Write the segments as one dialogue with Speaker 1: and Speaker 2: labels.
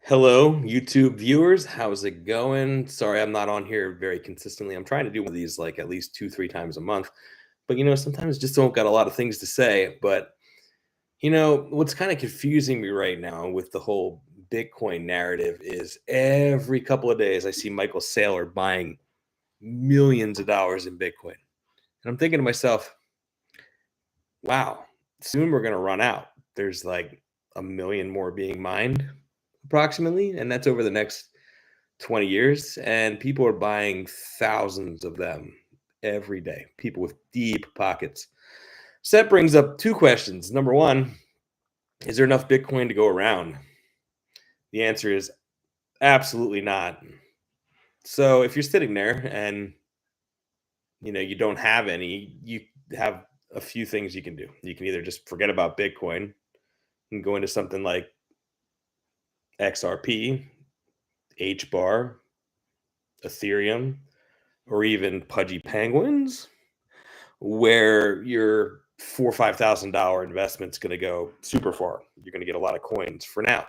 Speaker 1: Hello, YouTube viewers. How's it going? Sorry, I'm not on here very consistently. I'm trying to do one of these like at least 2, 3 times a month. But sometimes just don't got a lot of things to say. But what's kind of confusing me right now with the whole Bitcoin narrative is every couple of days I see Michael Saylor buying millions of dollars in Bitcoin. And I'm thinking to myself, wow, soon we're gonna run out. There's like a million more being mined approximately, and that's over the next 20 years, and people are buying thousands of them every day. People with deep pockets. So that brings up two questions. Number one, is there enough Bitcoin to go around? The answer is absolutely not. So if you're sitting there and you don't have any, you have a few things you can do. You can either just forget about Bitcoin and go into something like XRP, HBAR, Ethereum, or even Pudgy Penguins, where your $4,000 or $5,000 investment's going to go super far. You're going to get a lot of coins for now.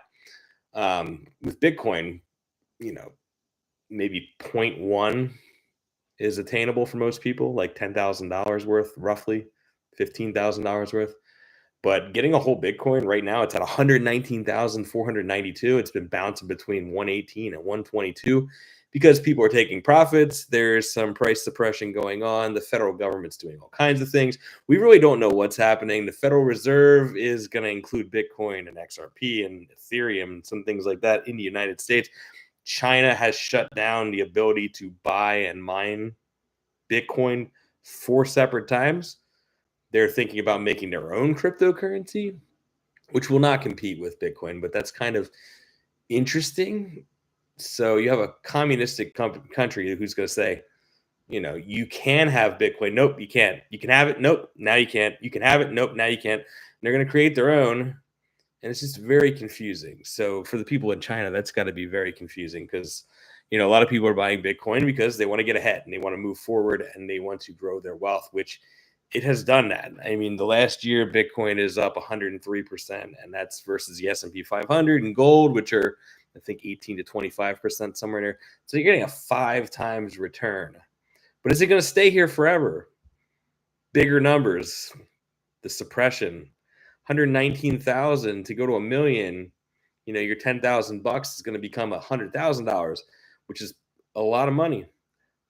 Speaker 1: With Bitcoin, maybe zero point 0.1 is attainable for most people, like $10,000 worth, roughly $15,000 worth. But getting a whole Bitcoin right now, it's at 119,492. It's been bouncing between 118 and 122 because people are taking profits. There's some price suppression going on. The federal government's doing all kinds of things. We really don't know what's happening. The Federal Reserve is going to include Bitcoin and XRP and Ethereum and some things like that in the United States. China has shut down the ability to buy and mine Bitcoin 4 separate times. They're thinking about making their own cryptocurrency, which will not compete with Bitcoin, but that's kind of interesting. So you have a communistic country who's going to say, you can have Bitcoin. Nope, you can't. You can have it. Nope, now you can't. You can have it. Nope, now you can't. And they're going to create their own. And it's just very confusing. So for the people in China, that's got to be very confusing because, a lot of people are buying Bitcoin because they want to get ahead and they want to move forward and they want to grow their wealth, which it has done that. I mean, the last year, Bitcoin is up 103%, and that's versus the S&P 500 and gold, which are, I think, 18 to 25% somewhere in there. So you're getting a 5 times return. But is it going to stay here forever? Bigger numbers, the suppression, 119,000 to go to a million. Your $10,000 is going to become $100,000, which is a lot of money.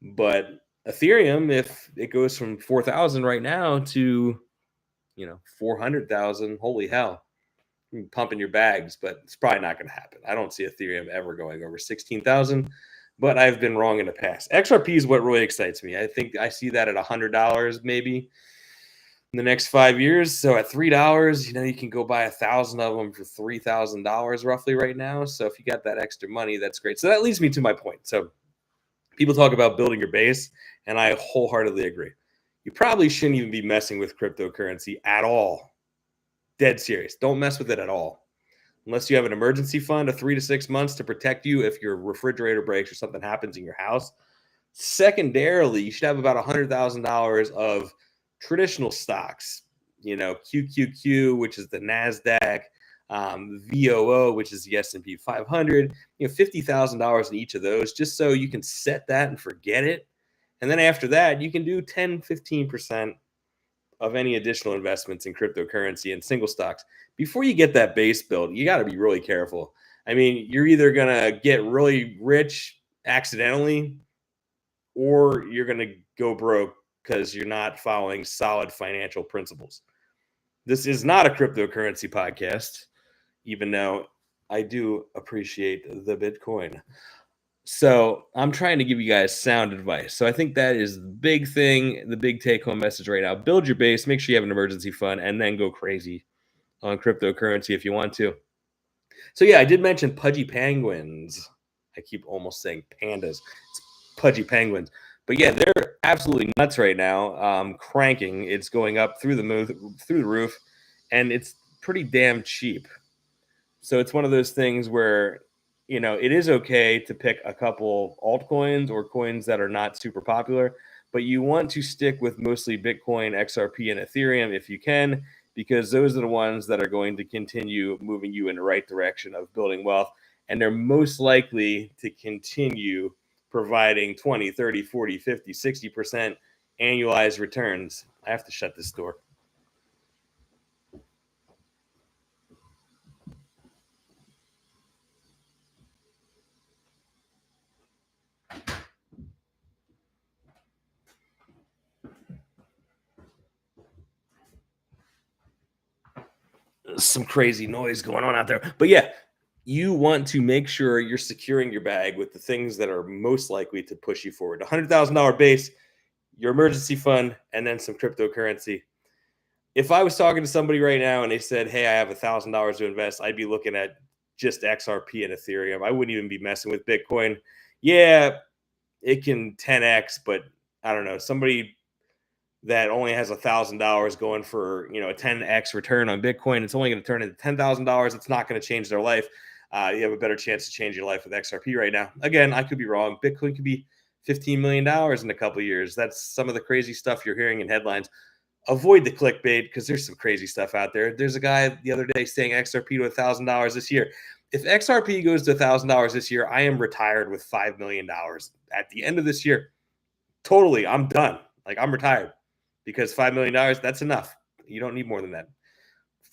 Speaker 1: But Ethereum, if it goes from 4,000 right now to 400,000, holy hell, you're pumping your bags, but it's probably not going to happen. I don't see Ethereum ever going over 16,000, but I've been wrong in the past. XRP is what really excites me. I think I see that at $100 maybe in the next 5 years. So at $3, you can go buy 1,000 of them for $3,000 roughly right now. So if you got that extra money, that's great. So that leads me to my point. So people talk about building your base, and I wholeheartedly agree. You probably shouldn't even be messing with cryptocurrency at all. Dead serious. Don't mess with it at all. Unless you have an emergency fund of 3 to 6 months to protect you if your refrigerator breaks or something happens in your house. Secondarily, you should have about $100,000 of traditional stocks. QQQ, which is the NASDAQ, VOO, which is the S&P 500, $50,000 in each of those, just so you can set that and forget it. And then after that, you can do 10, 15% of any additional investments in cryptocurrency and single stocks. Before you get that base built, you got to be really careful. I mean, you're either going to get really rich accidentally, or you're going to go broke because you're not following solid financial principles. This is not a cryptocurrency podcast, even though I do appreciate the Bitcoin. So I'm trying to give you guys sound advice. So I think that is the big thing, the big take-home message right now. Build your base, make sure you have an emergency fund, and then go crazy on cryptocurrency if you want to. So yeah, I did mention Pudgy Penguins. I keep almost saying pandas. It's Pudgy Penguins. But yeah, they're absolutely nuts right now, cranking. It's going up through the roof, and it's pretty damn cheap. So it's one of those things where, it is okay to pick a couple altcoins or coins that are not super popular, but you want to stick with mostly Bitcoin, XRP, and Ethereum if you can, because those are the ones that are going to continue moving you in the right direction of building wealth. and they're most likely to continue providing 20, 30, 40, 50, 60% annualized returns. I have to shut this door. Some crazy noise going on out there. But yeah, you want to make sure you're securing your bag with the things that are most likely to push you forward. $100,000 base, your emergency fund, and then some cryptocurrency. If I was talking to somebody right now and they said, "Hey, I have $1,000 to invest," I'd be looking at just XRP and Ethereum. I wouldn't even be messing with Bitcoin. Yeah, it can 10x, but I don't know. Somebody that only has $1,000 going for a 10x return on Bitcoin, it's only going to turn into $10,000. It's not going to change their life. You have a better chance to change your life with XRP right now. Again, I could be wrong. Bitcoin could be $15 million in a couple of years. That's some of the crazy stuff you're hearing in headlines. Avoid the clickbait because there's some crazy stuff out there. There's a guy the other day saying XRP to $1,000 this year. If XRP goes to $1,000 this year, I am retired with $5 million at the end of this year. Totally, I'm done. Like, I'm retired because $5 million, that's enough. You don't need more than that.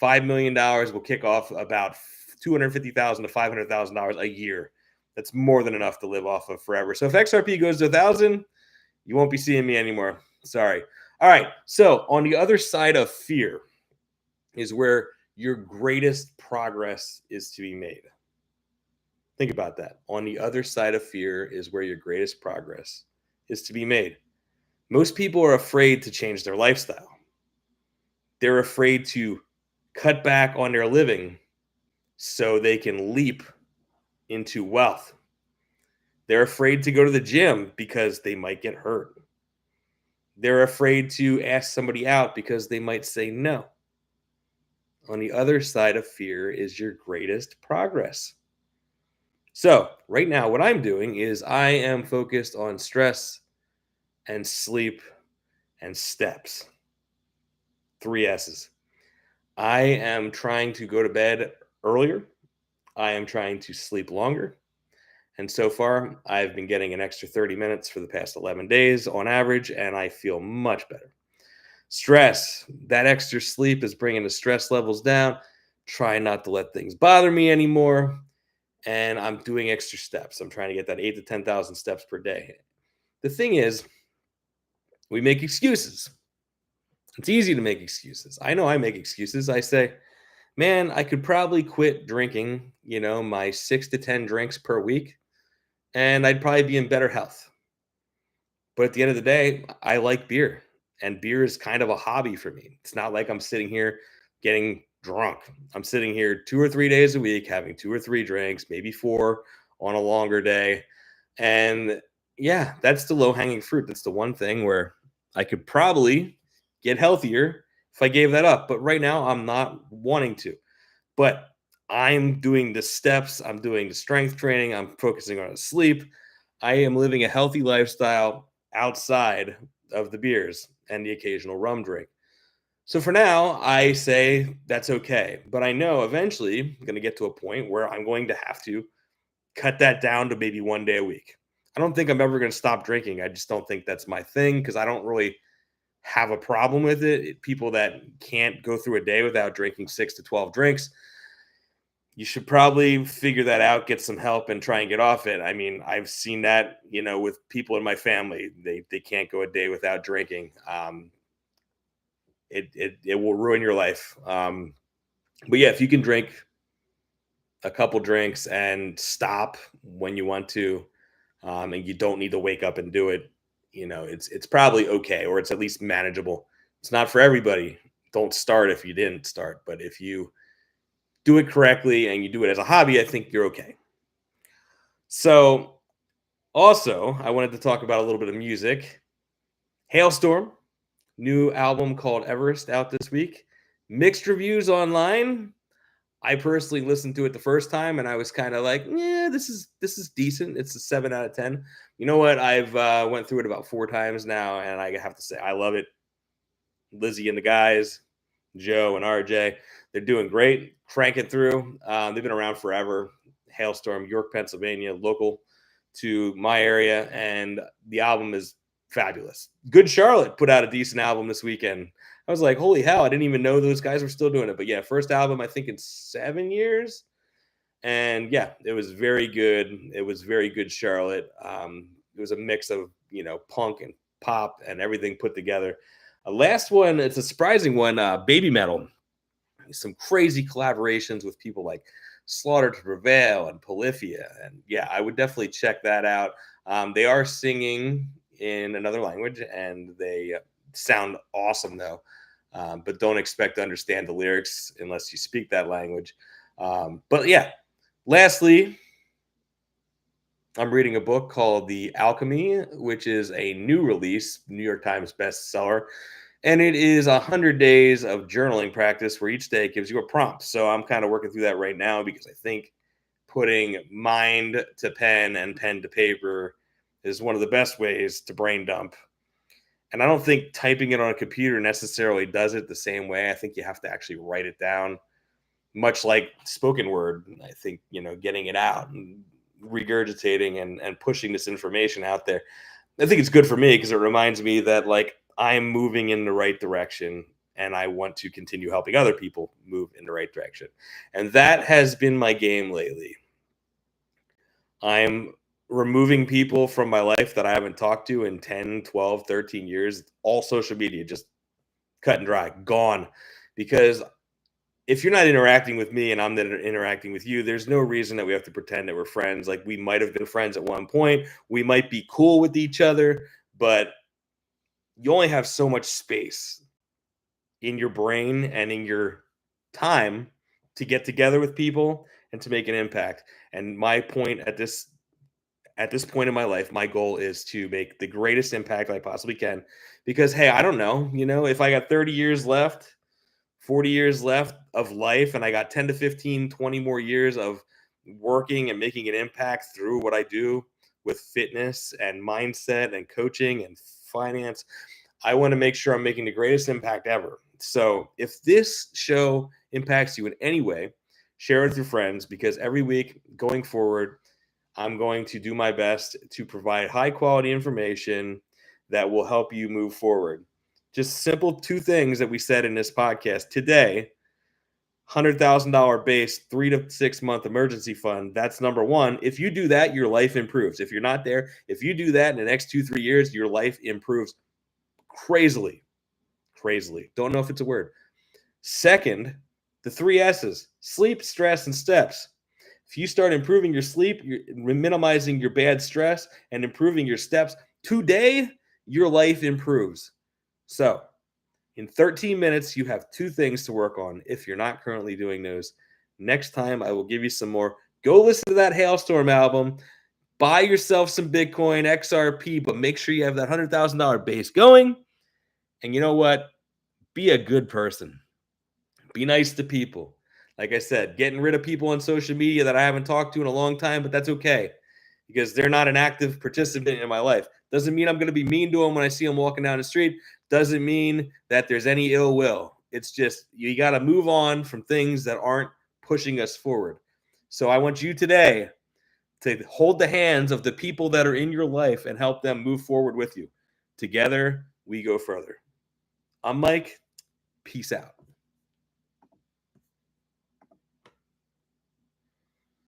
Speaker 1: $5 million will kick off about $250,000 to $500,000 a year. That's more than enough to live off of forever. So if XRP goes to 1,000, you won't be seeing me anymore. Sorry. All right. So on the other side of fear is where your greatest progress is to be made. Think about that. On the other side of fear is where your greatest progress is to be made. Most people are afraid to change their lifestyle. They're afraid to cut back on their living so they can leap into wealth. They're afraid to go to the gym because they might get hurt. They're afraid to ask somebody out because they might say no. On the other side of fear is your greatest progress. So, right now, what I'm doing is I am focused on stress and sleep and steps. 3 S's. I am trying to go to bed earlier. I am trying to sleep longer. And so far, I've been getting an extra 30 minutes for the past 11 days on average, and I feel much better. Stress, that extra sleep is bringing the stress levels down. Try not to let things bother me anymore. And I'm doing extra steps. I'm trying to get that 8 to 10,000 steps per day. The thing is, we make excuses. It's easy to make excuses. I know I make excuses. I say, man, I could probably quit drinking, my 6 to 10 drinks per week, and I'd probably be in better health. But at the end of the day, I like beer, and beer is kind of a hobby for me. It's not like I'm sitting here getting drunk. I'm sitting here 2 or 3 days a week having 2 or 3 drinks, maybe 4 on a longer day. And yeah, that's the low hanging fruit. That's the one thing where I could probably get healthier if I gave that up. But right now, I'm not wanting to. But I'm doing the steps, I'm doing the strength training, I'm focusing on sleep. I am living a healthy lifestyle outside of the beers and the occasional rum drink. So for now, I say that's okay. But I know eventually I'm going to get to a point where I'm going to have to cut that down to maybe 1 day a week. I don't think I'm ever going to stop drinking. I just don't think that's my thing because I don't really have a problem with it. People that can't go through a day without drinking 6 to 12 drinks, you should probably figure that out, get some help, and try and get off it. I mean, I've seen that, with people in my family. They can't go a day without drinking. It will ruin your life. But yeah, if you can drink a couple drinks and stop when you want to, and you don't need to wake up and do it, it's probably okay, or it's at least manageable. It's not for everybody. Don't start if you didn't start, but if you do it correctly and you do it as a hobby, I think you're okay. So, also, I wanted to talk about a little bit of music. Halestorm, new album called Everest out this week. Mixed reviews online. I personally listened to it the first time and I was kind of like, yeah, this is decent. It's a 7 out of 10. You know what? I've went through it about 4 times now, and I have to say I love it. Lizzie and the guys, Joe and RJ, they're doing great, cranking through. They've been around forever. Halestorm, York, Pennsylvania, local to my area, and the album is fabulous. Good Charlotte put out a decent album this weekend. I was like, holy hell, I didn't even know those guys were still doing it. But yeah, first album, I think in 7 years. And yeah, it was very good. It was very good Charlotte. It was a mix of, punk and pop and everything put together. Last one, it's a surprising one, Baby Metal. Some crazy collaborations with people like Slaughter to Prevail and Polyphia. And yeah, I would definitely check that out. They are singing in another language and they sound awesome though. But don't expect to understand the lyrics unless you speak that language. But yeah, lastly, I'm reading a book called The Alchemy, which is a new release, New York Times bestseller. And it is 100 days of journaling practice where each day gives you a prompt. So I'm kind of working through that right now because I think putting mind to pen and pen to paper is one of the best ways to brain dump. And I don't think typing it on a computer necessarily does it the same way. I think you have to actually write it down, much like spoken word. I think, getting it out and regurgitating and pushing this information out there. I think it's good for me because it reminds me that I'm moving in the right direction and I want to continue helping other people move in the right direction. And that has been my game lately. I'm removing people from my life that I haven't talked to in 10, 12, 13 years. All social media, just cut and dry, gone. Because if you're not interacting with me and I'm not interacting with you, there's no reason that we have to pretend that we're friends. Like we might have been friends at one point. We might be cool with each other, but you only have so much space in your brain and in your time to get together with people and to make an impact. And my point at this point in my life, my goal is to make the greatest impact I possibly can. Because hey, I don't know, if I got 30 years left, 40 years left of life, and I got 10 to 15, 20 more years of working and making an impact through what I do with fitness and mindset and coaching and finance, I want to make sure I'm making the greatest impact ever. So if this show impacts you in any way, share it with your friends, because every week going forward, I'm going to do my best to provide high quality information that will help you move forward. Just simple 2 things that we said in this podcast today. $100,000 base, 3 to 6 month emergency fund. That's number 1. If you do that, your life improves. If you're not there, if you do that in the next 2-3 years, your life improves crazily. Don't know if it's a word. Second, the 3 S's: sleep, stress, and steps. If you start improving your sleep, you're minimizing your bad stress, and improving your steps today, your life improves. So in 13 minutes, you have 2 things to work on if you're not currently doing those. Next time, I will give you some more. Go listen to that Halestorm album. Buy yourself some Bitcoin, XRP, but make sure you have that $100,000 base going. And you know what? Be a good person. Be nice to people. Like I said, getting rid of people on social media that I haven't talked to in a long time, but that's okay because they're not an active participant in my life. Doesn't mean I'm going to be mean to them when I see them walking down the street. Doesn't mean that there's any ill will. It's just you got to move on from things that aren't pushing us forward. So I want you today to hold the hands of the people that are in your life and help them move forward with you. Together, we go further. I'm Mike. Peace out.